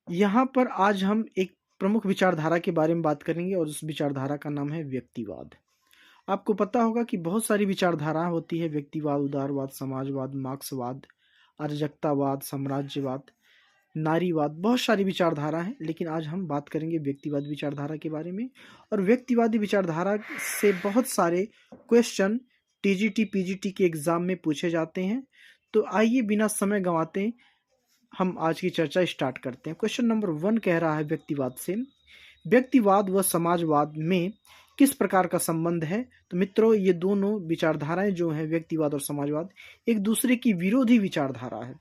यहाँ पर आज हम एक प्रमुख विचारधारा के बारे में बात करेंगे और उस विचारधारा का नाम है व्यक्तिवाद। आपको पता होगा कि बहुत सारी विचारधारा होती है, व्यक्तिवाद, उदारवाद, समाजवाद, मार्क्सवाद, अराजकतावाद, साम्राज्यवाद, नारीवाद, बहुत सारी विचारधारा हैं। लेकिन आज हम बात करेंगे व्यक्तिवाद विचारधारा के बारे में। और व्यक्तिवादी विचारधारा से बहुत सारे क्वेश्चन टीजीटी पीजीटी के एग्जाम में पूछे जाते हैं। तो आइए बिना समय गंवाते हम आज की चर्चा स्टार्ट करते हैं। क्वेश्चन नंबर 1 कह रहा है व्यक्तिवाद से, व्यक्तिवाद व समाजवाद में किस प्रकार का संबंध है? तो मित्रों, ये दोनों विचारधाराएं जो हैं, व्यक्तिवाद और समाजवाद, एक दूसरे की विरोधी विचारधारा है।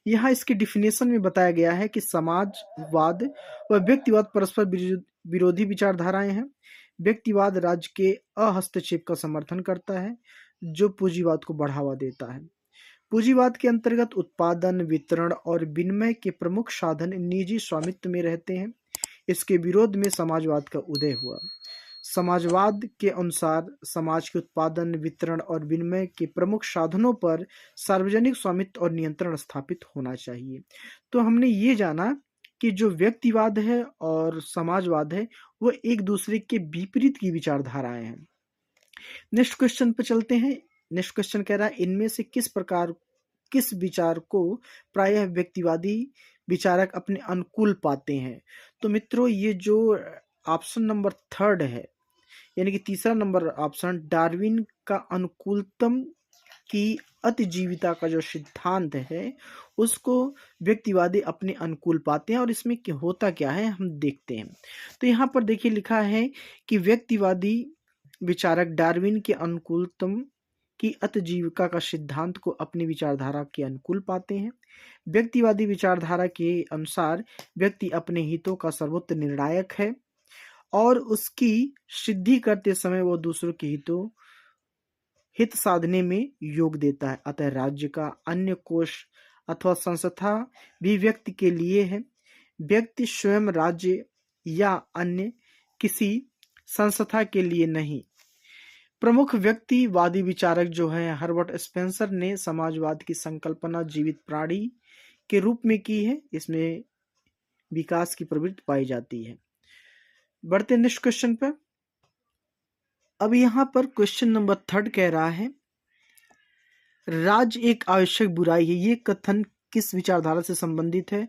यहाँ इसके डिफिनेशन में बताया गया है कि समाजवाद व व्यक्तिवाद परस्पर विरोधी विचारधाराएं हैं। व्यक्तिवाद राज्य के अहस्तक्षेप का समर्थन करता है, जो पूंजीवाद को बढ़ावा देता है। पूंजीवाद के अंतर्गत उत्पादन, वितरण और विनिमय के प्रमुख साधन निजी स्वामित्व में रहते हैं। इसके विरोध में समाजवाद का उदय हुआ। समाजवाद के अनुसार समाज के उत्पादन, वितरण और विनिमय के प्रमुख साधनों पर सार्वजनिक स्वामित्व और नियंत्रण स्थापित होना चाहिए। तो हमने ये जाना कि जो व्यक्तिवाद है और समाजवाद है, वो एक दूसरे के विपरीत की विचारधाराएं हैं। नेक्स्ट क्वेश्चन पे चलते हैं। नेक्स्ट क्वेश्चन कह रहा है, इनमें से किस विचार को प्रायः व्यक्तिवादी विचारक अपने अनुकूल पाते हैं? तो मित्रों, ये जो ऑप्शन नंबर 3 है, यानी कि तीसरा नंबर ऑप्शन, डार्विन का अनुकूलतम की अतिजीविता का जो सिद्धांत है, उसको व्यक्तिवादी अपने अनुकूल पाते हैं। और इसमें होता क्या है हम देखते हैं। तो यहाँ पर देखिए लिखा है कि व्यक्तिवादी विचारक डार्विन के अनुकूलतम की अतजीविका का सिद्धांत को अपनी विचारधारा के अनुकूल पाते हैं। व्यक्तिवादी विचारधारा के अनुसार व्यक्ति अपने हितों का सर्वोच्च निर्णायक है और उसकी सिद्धि करते समय वो दूसरों के हित साधने में योग देता है। अतः राज्य का अन्य कोष अथवा संस्था भी व्यक्ति के लिए है, व्यक्ति स्वयं राज्य या अन्य किसी संस्था के लिए नहीं। प्रमुख व्यक्तिवादी विचारक जो है हर्बर्ट स्पेंसर ने समाजवाद की संकल्पना जीवित प्राणी के रूप में की है। इसमें विकास की प्रवृत्ति पाई जाती है। बढ़ते नेक्स्ट क्वेश्चन पर। अब यहाँ पर क्वेश्चन नंबर 3 कह रहा है, राज्य एक आवश्यक बुराई है। ये कथन किस विचारधारा से संबंधित है?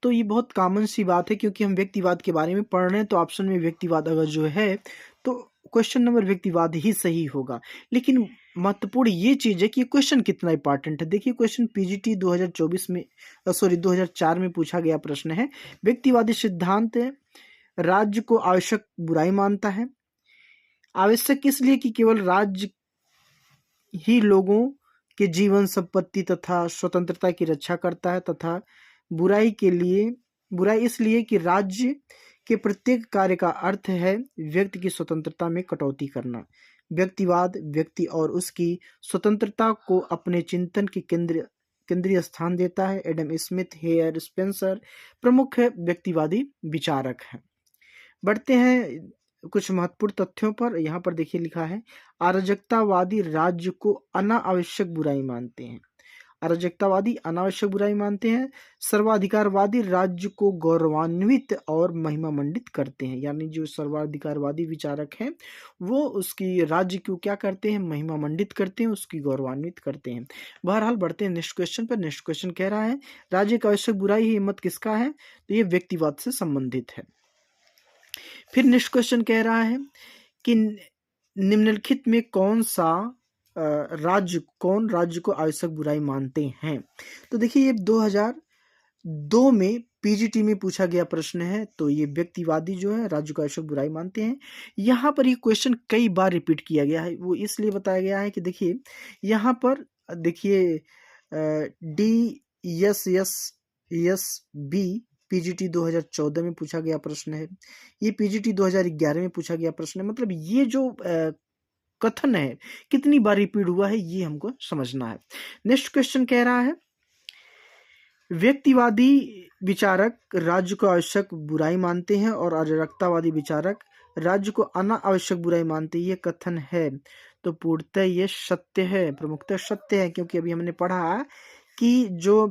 तो ये बहुत कॉमन सी बात है, क्योंकि हम व्यक्तिवाद के बारे में पढ़ रहे हैं। तो ऑप्शन में व्यक्तिवाद अगर जो है तो क्वेश्चन नंबर व्यक्तिवाद ही सही होगा। लेकिन महत्वपूर्ण ये चीज है कि क्वेश्चन कितना इंपॉर्टेंट है। देखिए, क्वेश्चन पीजीटी 2024 में 2004 में पूछा गया प्रश्न है, व्यक्तिवादी सिद्धांत राज्य को आवश्यक बुराई मानता है। आवश्यक इसलिए कि केवल राज्य ही लोगों के जीवन, संपत्ति तथा स्वतंत्रता की रक्षा करता है, तथा बुराई इसलिए कि राज्य के प्रत्येक कार्य का अर्थ है व्यक्ति की स्वतंत्रता में कटौती करना। व्यक्तिवाद व्यक्ति और उसकी स्वतंत्रता को अपने चिंतन के केंद्रीय स्थान देता है। एडम स्मिथ, हेयर स्पेंसर प्रमुख व्यक्तिवादी विचारक हैं। बढ़ते हैं कुछ महत्वपूर्ण तथ्यों पर। यहाँ पर देखिए लिखा है, अराजकतावादी राज्य को अनावश्यक बुराई मानते हैं। अराजकतावादी अनावश्यक बुराई मानते हैं। सर्वाधिकारवादी राज्य को गौरवान्वित और महिमामंडित करते हैं। यानी जो सर्वाधिकारवादी विचारक हैं, वो उसकी राज्य को क्या करते हैं? महिमामंडित करते हैं, उसकी गौरवान्वित करते हैं। बहरहाल बढ़ते हैं नेक्स्ट क्वेश्चन पर। नेक्स्ट क्वेश्चन कह रहा है, राज्य का आवश्यक बुराई है, मत किसका है? तो ये व्यक्तिवाद से संबंधित है। फिर नेक्स्ट क्वेश्चन कह रहा है कि निम्नलिखित में कौन राज्य को आवश्यक बुराई मानते हैं? तो देखिए, ये 2002 में पीजीटी में पूछा गया प्रश्न है। तो ये व्यक्तिवादी जो है राज्य को आवश्यक बुराई मानते हैं। यहाँ पर ये क्वेश्चन कई बार रिपीट किया गया है। वो इसलिए बताया गया है कि देखिए, यहाँ पर देखिए DSSSB पीजीटी 2014 में पूछा गया प्रश्न है। ये पीजीटी 2011 में पूछा गया प्रश्न है। मतलब ये जो कथन है कितनी बार रिपीट हुआ है, ये हमको समझना है। नेक्स्ट क्वेश्चन कह रहा है, व्यक्तिवादी विचारक राज्य को आवश्यक बुराई मानते हैं और अराजकतावादी विचारक राज्य को अनावश्यक बुराई मानते हैं। ये कथन है तो पूर्णतः ये सत्य है, प्रमुखतः सत्य है। क्योंकि अभी हमने पढ़ा कि जो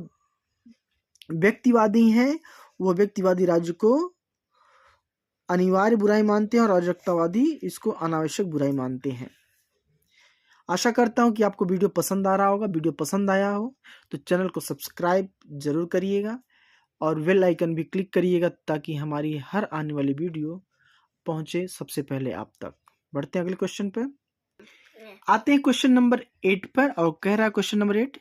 व्यक्तिवादी हैं वो व्यक्तिवादी राज्य को अनिवार्य बुराई मानते हैं और अराजकतावादी इसको अनावश्यक बुराई मानते हैं। आशा करता हूं कि आपको वीडियो पसंद आ रहा होगा। वीडियो पसंद आया हो तो चैनल को सब्सक्राइब जरूर करिएगा और बेल आइकन भी क्लिक करिएगा ताकि हमारी हर आने वाली वीडियो पहुंचे सबसे पहले आप तक। बढ़ते हैं अगले क्वेश्चन पर। आते हैं क्वेश्चन नंबर 8 पर और कह रहा है क्वेश्चन नंबर 8,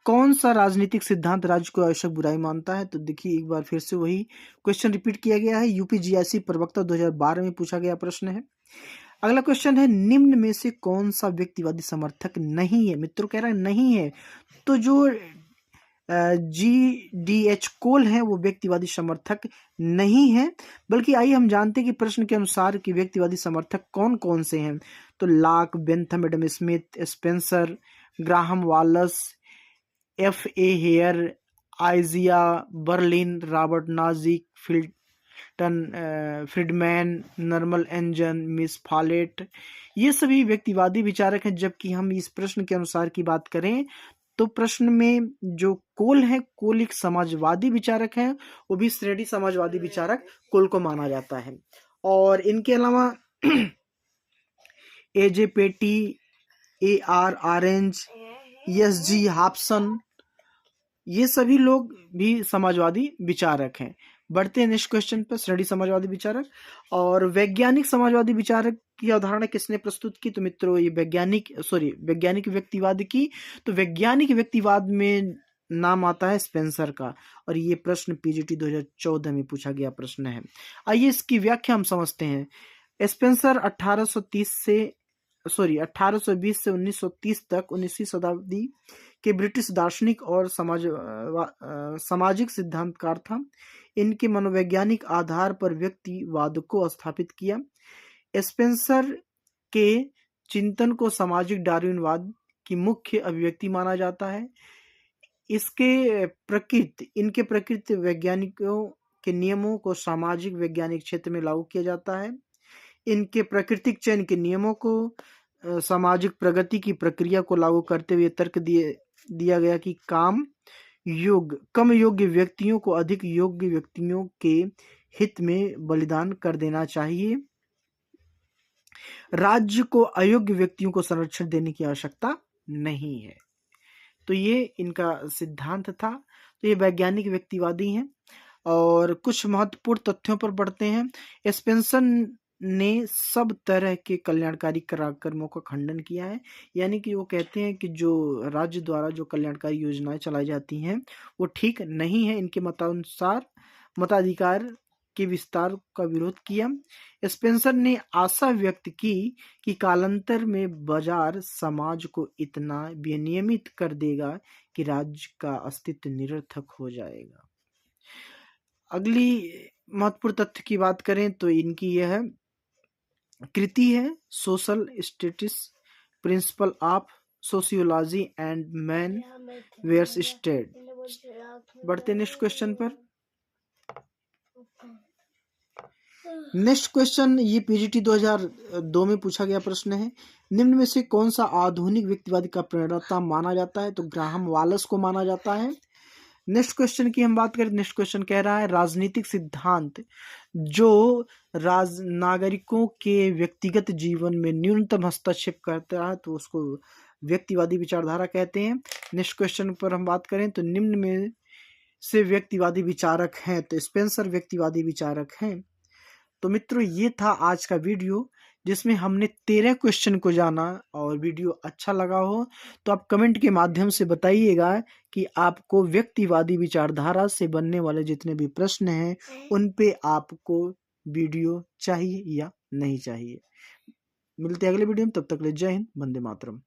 कौन सा राजनीतिक सिद्धांत राज्य को आवश्यक बुराई मानता है? तो देखिए एक बार फिर से वही क्वेश्चन रिपीट किया गया है। यूपीजीआईसी प्रवक्ता 2012 में पूछा गया प्रश्न है। अगला क्वेश्चन है, निम्न में से कौन सा व्यक्तिवादी समर्थक नहीं है? मित्रों कह रहा है नहीं है, तो जो GDH कोल है वो व्यक्तिवादी समर्थक नहीं है। बल्कि आइए हम जानते हैं कि प्रश्न के अनुसार कि व्यक्तिवादी समर्थक कौन कौन से हैं। तो Locke, Bentham, Adam Smith, Spencer, Graham Wallas, FA Hayek, Isaiah Berlin, Robert Nozick, Friedman, Norman Angell, Miss Follett, ये सभी व्यक्तिवादी विचारक हैं। जबकि हम इस प्रश्न के अनुसार की बात करें तो प्रश्न में जो कोल है, कोल एक समाजवादी विचारक है, वो भी श्रेणी समाजवादी विचारक कोल को माना जाता है। और इनके अलावा AJ पेटी, AR ऑरेंज, SG हॉब्सन, ये सभी लोग भी समाजवादी विचारक हैं। बढ़ते हैं नेक्स्ट क्वेश्चन पर। श्रेणी समाजवादी विचारक और वैज्ञानिक समाजवादी विचारक की अवधारणा किसने प्रस्तुत की? तो मित्रों ये वैज्ञानिक व्यक्तिवाद की। तो वैज्ञानिक व्यक्तिवाद में नाम आता है स्पेंसर का और ये प्रश्न PGT 2014 में पूछा गया प्रश्न है। आइए इसकी व्याख्या हम समझते हैं। स्पेंसर 1820 से 1930 तक 19वीं शताब्दी के ब्रिटिश दार्शनिक और सामाजिक सिद्धांतकार था। इनके मनोवैज्ञानिक आधार पर व्यक्तिवाद को स्थापित किया। स्पेंसर के चिंतन को सामाजिक डार्विनवाद की मुख्य अभिव्यक्ति माना जाता है। इनके प्रकृति वैज्ञानिकों के नियमों को सामाजिक वैज्ञानिक क्षेत्र में लागू किया जाता है। इनके प्राकृतिक चयन के नियमों को सामाजिक प्रगति की प्रक्रिया को लागू करते हुए तर्क दिया गया कि कम योग्य व्यक्तियों को अधिक योग्य व्यक्तियों के हित में बलिदान कर देना चाहिए। राज्य को अयोग्य व्यक्तियों को संरक्षण देने की आवश्यकता नहीं है। तो ये इनका सिद्धांत था। तो ये वैज्ञानिक व्यक्तिवादी हैं। और कुछ महत्वपूर्ण तथ्यों पर बढ़ते हैं। स्पेंसर ने सब तरह के कल्याणकारी कार्यक्रमों का खंडन किया है। यानी कि वो कहते हैं कि जो राज्य द्वारा जो कल्याणकारी योजनाएं चलाई जाती हैं वो ठीक नहीं है। इनके मतानुसार मताधिकार के विस्तार का विरोध किया। स्पेंसर ने आशा व्यक्त की कि कालांतर में बाजार समाज को इतना विनियमित कर देगा कि राज्य का अस्तित्व निरर्थक हो जाएगा। अगली महत्वपूर्ण तथ्य की बात करें तो इनकी यह कृति है social status principle of sociology and man wares state. बढ़ते नेक्स्ट क्वेश्चन पर। नेक्स्ट क्वेश्चन ये PGT 2002 में पूछा गया प्रश्न है। निम्न में से कौन सा आधुनिक व्यक्तिवादी का प्रणेता माना जाता है? तो ग्राहम वालस को माना जाता है। नेक्स्ट क्वेश्चन की हम बात करें। नेक्स्ट क्वेश्चन कह रहा है राजनीतिक सिद्धांत जो नागरिकों के व्यक्तिगत जीवन में न्यूनतम हस्तक्षेप करता है तो उसको व्यक्तिवादी विचारधारा कहते हैं। नेक्स्ट क्वेश्चन पर हम बात करें तो निम्न में से व्यक्तिवादी विचारक हैं? तो स्पेंसर व्यक्तिवादी विचारक हैं। तो मित्रों ये था आज का वीडियो जिसमें हमने 13 क्वेश्चन को जाना। और वीडियो अच्छा लगा हो तो आप कमेंट के माध्यम से बताइएगा कि आपको व्यक्तिवादी विचारधारा से बनने वाले जितने भी प्रश्न हैं उन पे आपको वीडियो चाहिए या नहीं चाहिए। मिलते हैं अगले वीडियो में, तब तक ले जय हिंद, वंदे मातरम।